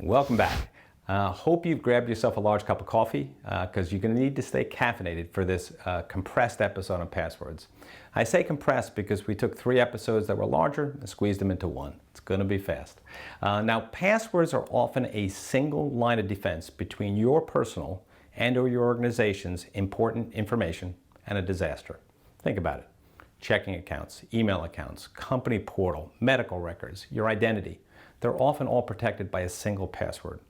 Welcome back. Hope you've grabbed yourself a large cup of coffee because you're going to need to stay caffeinated for this compressed episode on passwords. I say compressed because we took 3 episodes that were larger and squeezed them into one. It's going to be fast. Now, passwords are often a single line of defense between your personal and/or your organization's important information and a disaster. Think about it. Checking accounts, email accounts, company portal, medical records, your identity. They're often all protected by a single password.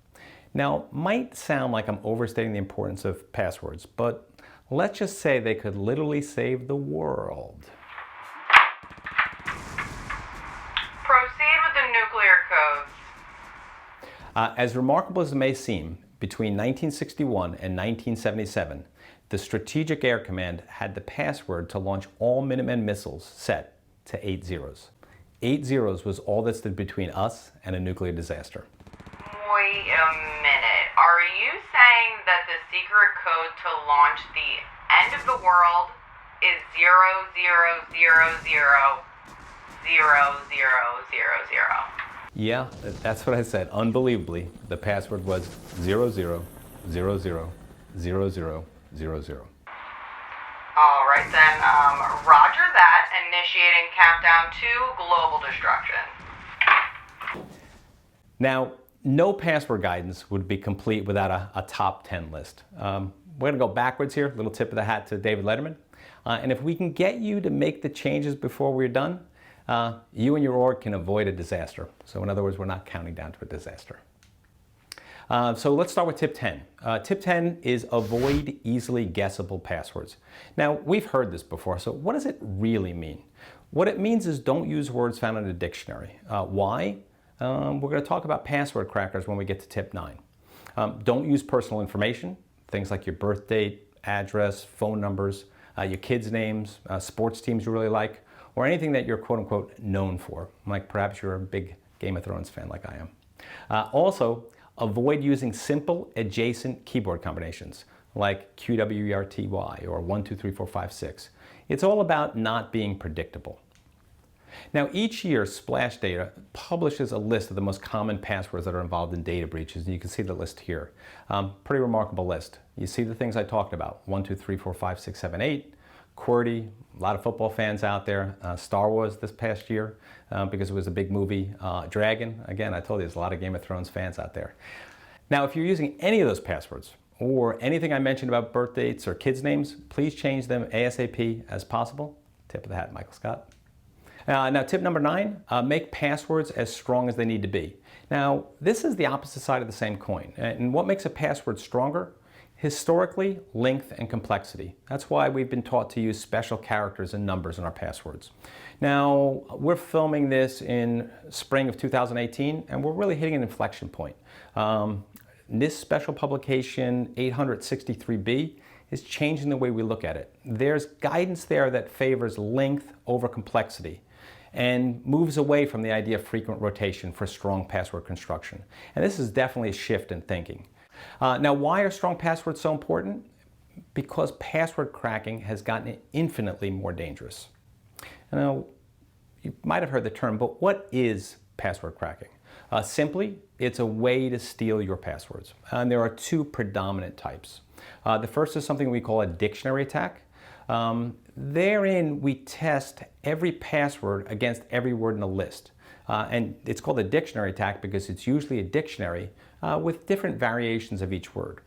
Now, might sound like I'm overstating the importance of passwords, but let's just say they could literally save the world. Proceed with the nuclear codes. As remarkable as it may seem, between 1961 and 1977, the Strategic Air Command had the password to launch all Minuteman missiles set to 8 zeros. 8 zeros was all that stood between us and a nuclear disaster. Wait a minute. Are you saying that the secret code to launch the end of the world is 0000000000? Yeah, that's what I said. Unbelievably, the password was 00000000. All right then, roger that. Initiating countdown to global destruction. Now, no password guidance would be complete without a top 10 list. We're going to go backwards here, little tip of the hat to David Letterman. And if we can get you to make the changes before we're done, you and your org can avoid a disaster. So in other words, we're not counting down to a disaster. So let's start with tip 10. Tip 10 is avoid easily guessable passwords. Now, we've heard this before, so what does it really mean? What it means is don't use words found in a dictionary. Why? We're going to talk about password crackers when we get to tip 9. Don't use personal information, things like your birth date, address, phone numbers, your kids' names, sports teams you really like, or anything that you're quote-unquote known for, like perhaps you're a big Game of Thrones fan like I am. Also, avoid using simple adjacent keyboard combinations like QWERTY or 123456. It's all about not being predictable. Now, each year, Splash Data publishes a list of the most common passwords that are involved in data breaches, and you can see the list here. Pretty remarkable list. You see the things I talked about, 12345678, QWERTY, a lot of football fans out there, Star Wars this past year because it was a big movie, Dragon, again, I told you there's a lot of Game of Thrones fans out there. Now, if you're using any of those passwords or anything I mentioned about birth dates or kids' names, please change them ASAP as possible. Tip of the hat, Michael Scott. Now, tip number 9, make passwords as strong as they need to be. Now, this is the opposite side of the same coin. And what makes a password stronger? Historically, length and complexity. That's why we've been taught to use special characters and numbers in our passwords. Now, we're filming this in spring of 2018, and we're really hitting an inflection point. NIST special publication 863B is changing the way we look at it. There's guidance there that favors length over complexity and moves away from the idea of frequent rotation for strong password construction. And this is definitely a shift in thinking. Now, why are strong passwords so important? Because password cracking has gotten infinitely more dangerous. Now, you might have heard the term, but what is password cracking? Simply, it's a way to steal your passwords. And there are 2 predominant types. The first is something we call a dictionary attack. Therein, we test every password against every word in a list. And it's called a dictionary attack because it's usually a dictionary with different variations of each word.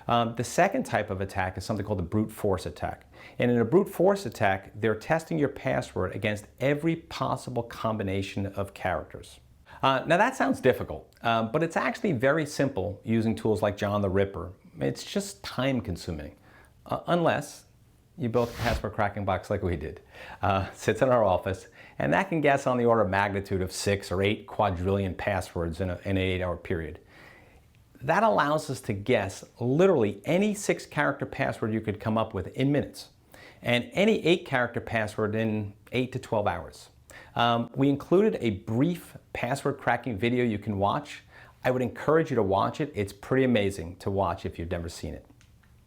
The second type of attack is something called a brute force attack. And in a brute force attack, they're testing your password against every possible combination of characters. Now that sounds difficult, but it's actually very simple using tools like John the Ripper. It's just time consuming, unless you built a password cracking box like we did. Sits in our office, and that can guess on the order of magnitude of 6 or 8 quadrillion passwords in an 8-hour period. That allows us to guess literally any 6-character password you could come up with in minutes, and any 8-character password in 8 to 12 hours. We included a brief password cracking video you can watch. I would encourage you to watch it. It's pretty amazing to watch if you've never seen it.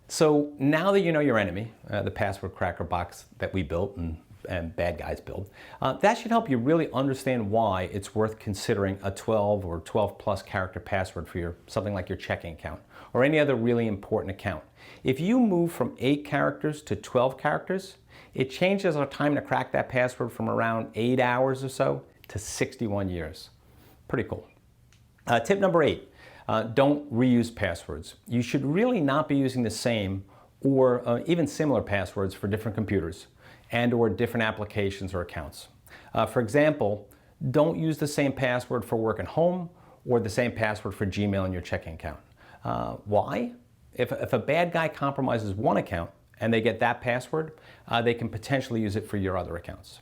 So now that you know your enemy, the password cracker box that we built and and bad guys build. That should help you really understand why it's worth considering a 12 or 12 plus character password for something like your checking account or any other really important account. If you move from 8 characters to 12 characters, it changes our time to crack that password from around 8 hours or so to 61 years. Pretty cool. Tip number 8, don't reuse passwords. You should really not be using the same or even similar passwords for different computers and or different applications or accounts. For example, don't use the same password for work and home or the same password for Gmail in your checking account. Why? If a bad guy compromises one account and they get that password, they can potentially use it for your other accounts.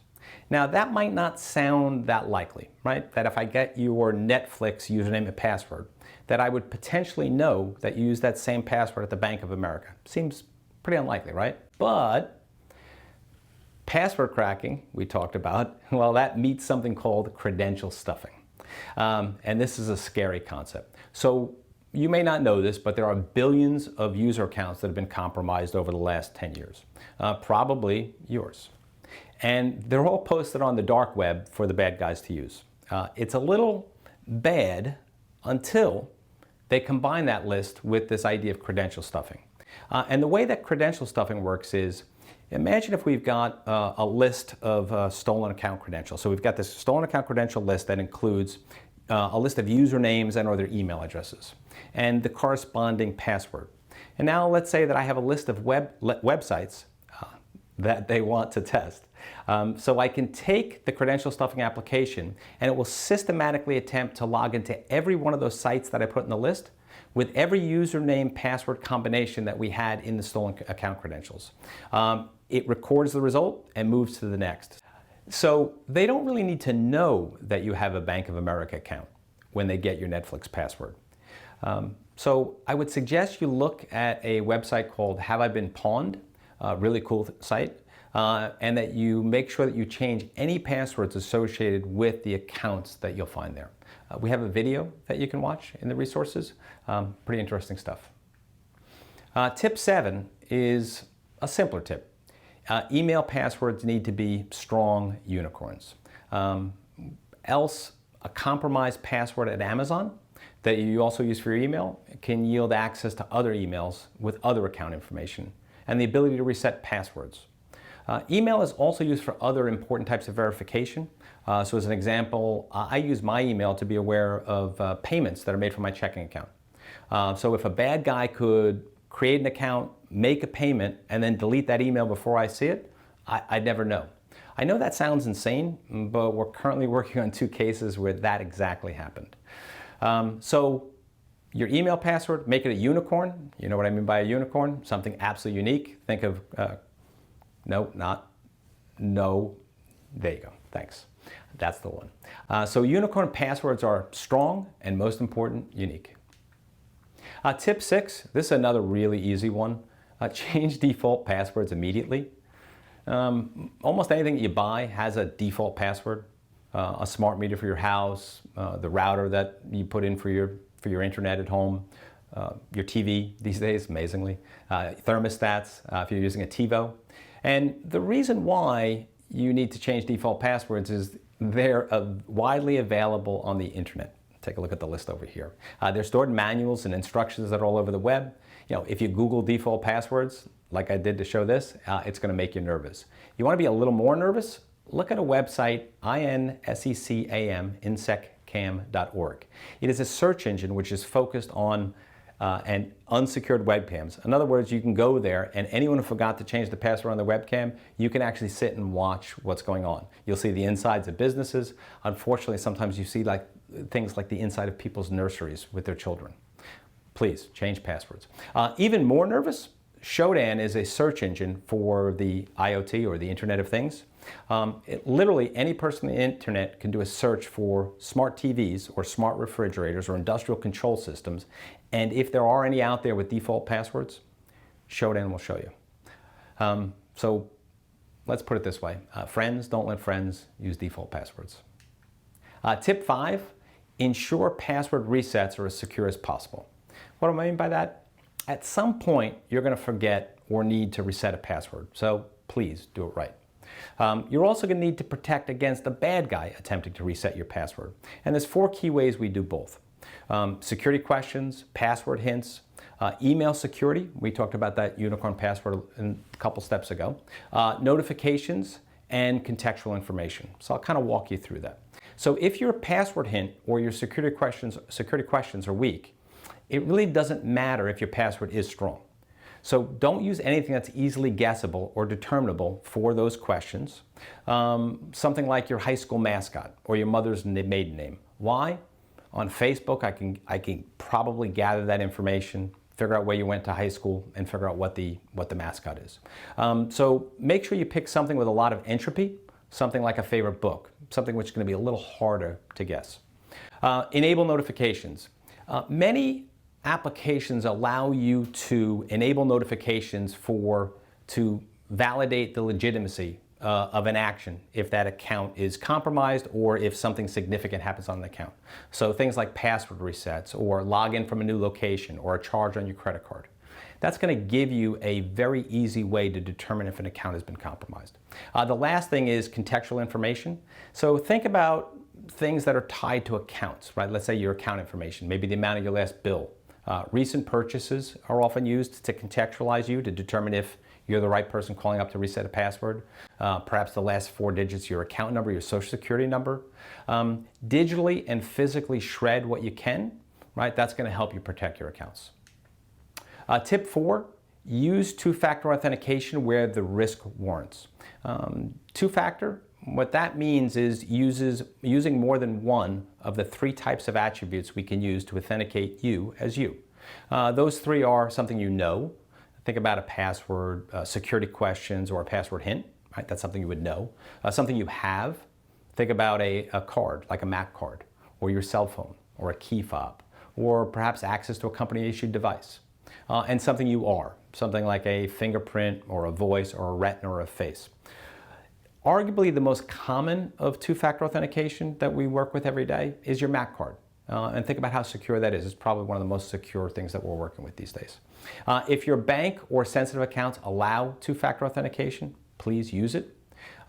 Now that might not sound that likely, right? That if I get your Netflix username and password, that I would potentially know that you use that same password at the Bank of America. Seems pretty unlikely, right? But password cracking, we talked about, well, that meets something called credential stuffing. And this is a scary concept. So you may not know this, but there are billions of user accounts that have been compromised over the last 10 years. Probably yours. And they're all posted on the dark web for the bad guys to use. It's a little bad until they combine that list with this idea of credential stuffing. And the way that credential stuffing works is, imagine if we've got a list of stolen account credentials. So we've got this stolen account credential list that includes a list of usernames and or their email addresses and the corresponding password. And now let's say that I have a list of websites that they want to test. So I can take the credential stuffing application and it will systematically attempt to log into every one of those sites that I put in the list with every username password combination that we had in the stolen account credentials. It records the result and moves to the next. So they don't really need to know that you have a Bank of America account when they get your Netflix password. So I would suggest you look at a website called Have I Been Pawned? Really cool site. And that you make sure that you change any passwords associated with the accounts that you'll find there. We have a video that you can watch in the resources. Pretty interesting stuff. Tip 7 is a simpler tip. Email passwords need to be strong unicorns. Else, a compromised password at Amazon that you also use for your email can yield access to other emails with other account information and the ability to reset passwords. Email is also used for other important types of verification. So as an example, I use my email to be aware of payments that are made from my checking account. So if a bad guy could create an account, make a payment, and then delete that email before I see it, I'd never know. I know that sounds insane, but we're currently working on 2 cases where that exactly happened. So your email password, make it a unicorn. You know what I mean by a unicorn? Something absolutely unique. Think of no, there you go, thanks. That's the one. So unicorn passwords are strong and most important, unique. Tip 6, this is another really easy one. Change default passwords immediately. Almost anything you buy has a default password. A smart meter for your house, the router that you put in for your internet at home, your TV these days, amazingly, thermostats if you're using a TiVo. And the reason why you need to change default passwords is they're widely available on the internet. Take a look at the list over here. They're stored in manuals and instructions that are all over the web. You know, if you Google default passwords, like I did to show this, it's going to make you nervous. You want to be a little more nervous? Look at a website, insecam.org. It is a search engine which is focused on and unsecured webcams. In other words, you can go there and anyone who forgot to change the password on the webcam, you can actually sit and watch what's going on. You'll see the insides of businesses. Unfortunately, sometimes you see things like the inside of people's nurseries with their children. Please change passwords. Even more nervous, Shodan is a search engine for the IoT or the Internet of Things. Literally any person on the internet can do a search for smart TVs or smart refrigerators or industrial control systems, and if there are any out there with default passwords, Shodan will show you. So let's put it this way. Friends, don't let friends use default passwords. Tip 5, ensure password resets are as secure as possible. What do I mean by that? At some point, you're going to forget or need to reset a password, so please do it right. You're also going to need to protect against a bad guy attempting to reset your password. And there's 4 key ways we do both. Security questions, password hints, email security. We talked about that unicorn password a couple steps ago. Notifications and contextual information. So I'll kind of walk you through that. So if your password hint or your security questions are weak, it really doesn't matter if your password is strong. So don't use anything that's easily guessable or determinable for those questions. Something like your high school mascot or your mother's maiden name. Why? On Facebook, I can probably gather that information, figure out where you went to high school, and figure out what the mascot is. So make sure you pick something with a lot of entropy, something like a favorite book, something which is going to be a little harder to guess. Enable notifications. Many applications allow you to enable notifications to validate the legitimacy of an action if that account is compromised or if something significant happens on the account. So things like password resets or login from a new location or a charge on your credit card. That's going to give you a very easy way to determine if an account has been compromised. The last thing is contextual information. So think about things that are tied to accounts, right? Let's say your account information, maybe the amount of your last bill. Recent purchases are often used to contextualize you to determine if you're the right person calling up to reset a password. Perhaps the last 4 digits, your account number, your social security number. Digitally and physically shred what you can, right? That's going to help you protect your accounts. Tip 4, use two-factor authentication where the risk warrants. Two-factor, what that means is using more than one of the 3 types of attributes we can use to authenticate you as you. Those 3 are something you know. Think about a password, security questions, or a password hint, right? That's something you would know. Something you have. Think about a card, like a Mac card, or your cell phone, or a key fob, or perhaps access to a company-issued device. And something you are, something like a fingerprint, or a voice, or a retina, or a face. Arguably the most common of two-factor authentication that we work with every day is your Mac card. And think about how secure that is. It's probably one of the most secure things that we're working with these days. If your bank or sensitive accounts allow two-factor authentication, please use it.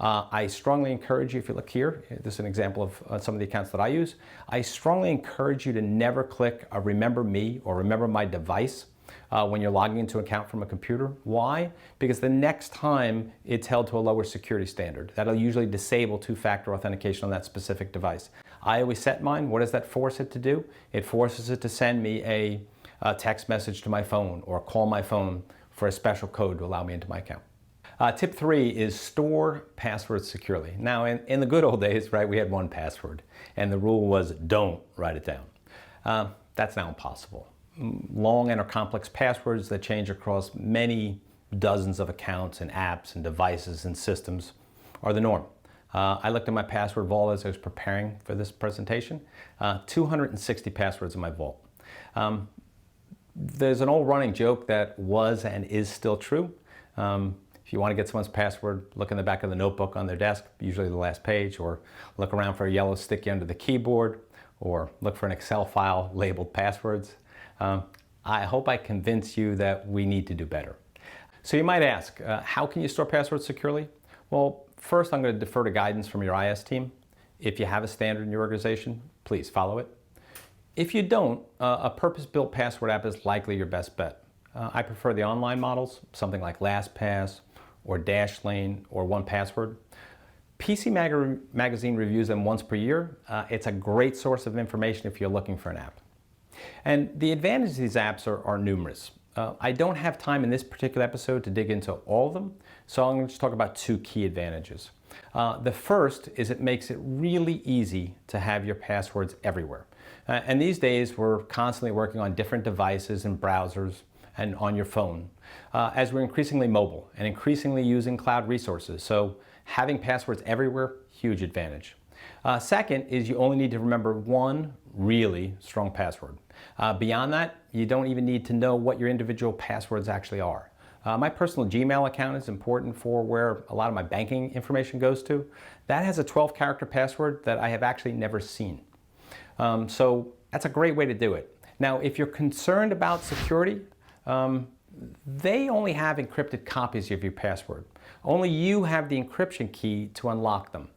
I strongly encourage you, if you look here, this is an example of some of the accounts that I use. I strongly encourage you to never click a remember me or remember my device when you're logging into an account from a computer. Why? Because the next time it's held to a lower security standard. That'll usually disable two-factor authentication on that specific device. I always set mine. What does that force it to do? It forces it to send me a text message to my phone or call my phone for a special code to allow me into my account. Tip 3 is store passwords securely. Now, in the good old days, right, we had one password, and the rule was don't write it down. That's now impossible. Long and or complex passwords that change across many dozens of accounts and apps and devices and systems are the norm. I looked at my password vault as I was preparing for this presentation. 260 passwords in my vault. There's an old running joke that was and is still true. If you want to get someone's password, look in the back of the notebook on their desk, usually the last page, or look around for a yellow sticky under the keyboard, or look for an Excel file labeled passwords. I hope I convince you that we need to do better. So you might ask, how can you store passwords securely? Well, first I'm going to defer to guidance from your IS team. If you have a standard in your organization, please follow it. If you don't, a purpose-built password app is likely your best bet. I prefer the online models, something like LastPass or Dashlane or 1Password. PC Magazine reviews them once per year. It's a great source of information if you're looking for an app. And the advantages of these apps are numerous. I don't have time in this particular episode to dig into all of them, so I'm going to just talk about 2 key advantages. The first is it makes it really easy to have your passwords everywhere. And these days we're constantly working on different devices and browsers and on your phone as we're increasingly mobile and increasingly using cloud resources. So having passwords everywhere, huge advantage. Second is you only need to remember one really strong password. Beyond that, you don't even need to know what your individual passwords actually are. My personal Gmail account is important for where a lot of my banking information goes to. That has a 12-character password that I have actually never seen. So that's a great way to do it. Now, if you're concerned about security, they only have encrypted copies of your password. Only you have the encryption key to unlock them.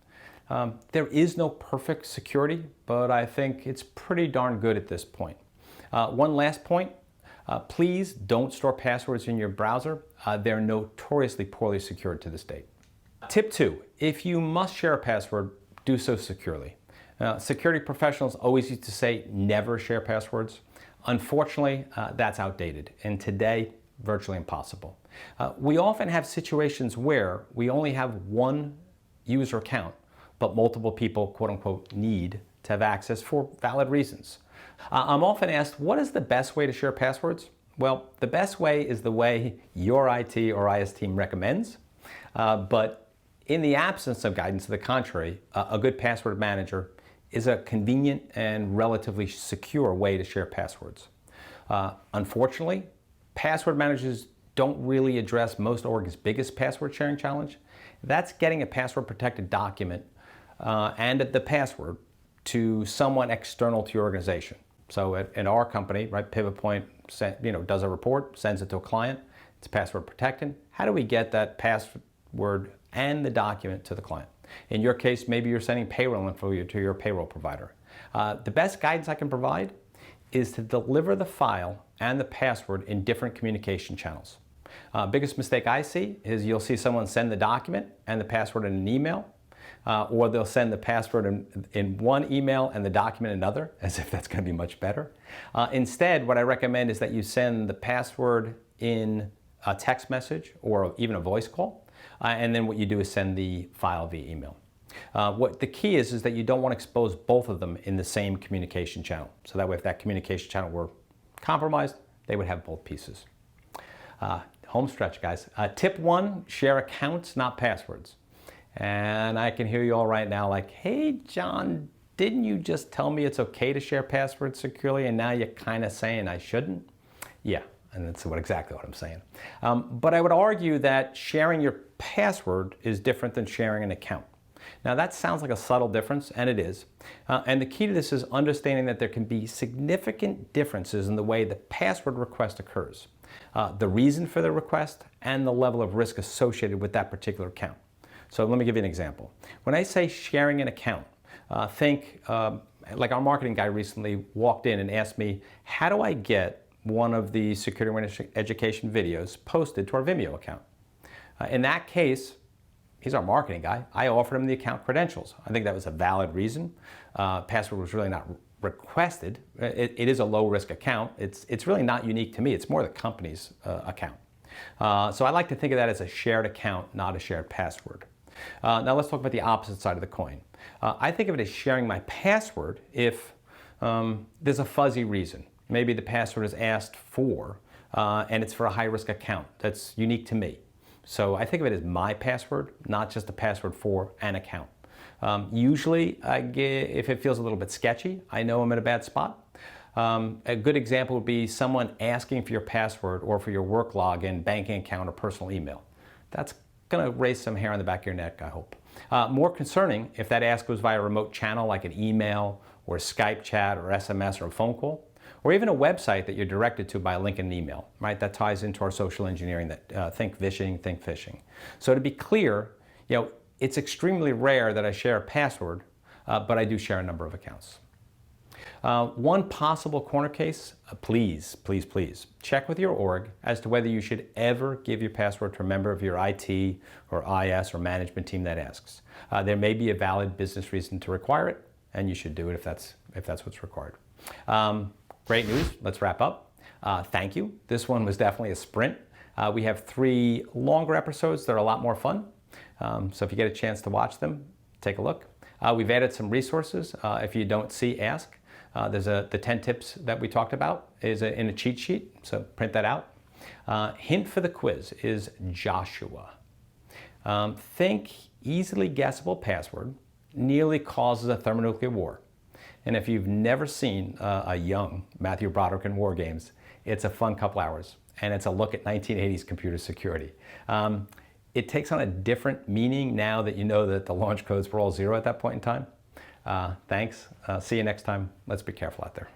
There is no perfect security, but I think it's pretty darn good at this point. One last point, please don't store passwords in your browser. They're notoriously poorly secured to this date. Tip 2, if you must share a password, do so securely. Security professionals always used to say never share passwords. Unfortunately, that's outdated, and today, virtually impossible. We often have situations where we only have one user account, but multiple people, quote unquote, need to have access for valid reasons. I'm often asked, what is the best way to share passwords? Well, the best way is the way your IT or IS team recommends, but in the absence of guidance to the contrary, a good password manager is a convenient and relatively secure way to share passwords. Unfortunately, password managers don't really address most orgs' biggest password sharing challenge. That's getting a password protected document and the password to someone external to your organization. So in our company, right, PivotPoint does a report, sends it to a client, it's password protected. How do we get that password and the document to the client? In your case, maybe you're sending payroll info to your payroll provider. The best guidance I can provide is to deliver the file and the password in different communication channels. Biggest mistake I see is you'll see someone send the document and the password in an email, or they'll send the password in one email and the document in another, as if that's going to be much better. Instead, what I recommend is that you send the password in a text message or even a voice call, and then what you do is send the file via email. What the key is that you don't want to expose both of them in the same communication channel. So that way, if that communication channel were compromised, they would have both pieces. Home stretch, guys. Tip 1, share accounts, not passwords. And I can hear you all right now like, hey, John, didn't you just tell me it's okay to share passwords securely and now you're kind of saying I shouldn't? Yeah, and that's exactly what I'm saying. But I would argue that sharing your password is different than sharing an account. Now that sounds like a subtle difference, and it is. And the key to this is understanding that there can be significant differences in the way the password request occurs, the reason for the request, and the level of risk associated with that particular account. So let me give you an example. When I say sharing an account, think like our marketing guy recently walked in and asked me, how do I get one of the security awareness education videos posted to our Vimeo account? In that case, he's our marketing guy. I offered him the account credentials. I think that was a valid reason. Password was really not requested. It is a low-risk account. It's really not unique to me. It's more the company's account. So I like to think of that as a shared account, not a shared password. Now let's talk about the opposite side of the coin. I think of it as sharing my password if there's a fuzzy reason. Maybe the password is asked for, and it's for a high-risk account that's unique to me. So I think of it as my password, not just a password for an account. Usually, if it feels a little bit sketchy, I know I'm in a bad spot. A good example would be someone asking for your password or for your work login, banking account, or personal email. That's going to raise some hair on the back of your neck, I hope. More concerning if that ask was via a remote channel like an email or a Skype chat or SMS or a phone call, or even a website that you're directed to by a link in an email, right? That ties into our social engineering that think phishing, think phishing. So to be clear, it's extremely rare that I share a password, but I do share a number of accounts. One possible corner case, please check with your org as to whether you should ever give your password to a member of your IT or IS or management team that asks. There may be a valid business reason to require it, and you should do it if that's what's required. Great news, let's wrap up. Thank you. This one was definitely a sprint. We have 3 longer episodes that are a lot more fun. So if you get a chance to watch them, take a look. We've added some resources. If you don't see, ask. There's the 10 tips that we talked about is in a cheat sheet, so print that out. Hint for the quiz is Joshua. Think easily guessable password nearly causes a thermonuclear war. And if you've never seen a young Matthew Broderick in War Games, it's a fun couple hours, and it's a look at 1980s computer security. It takes on a different meaning now that you know that the launch codes were all 0 at that point in time. Thanks. See you next time. Let's be careful out there.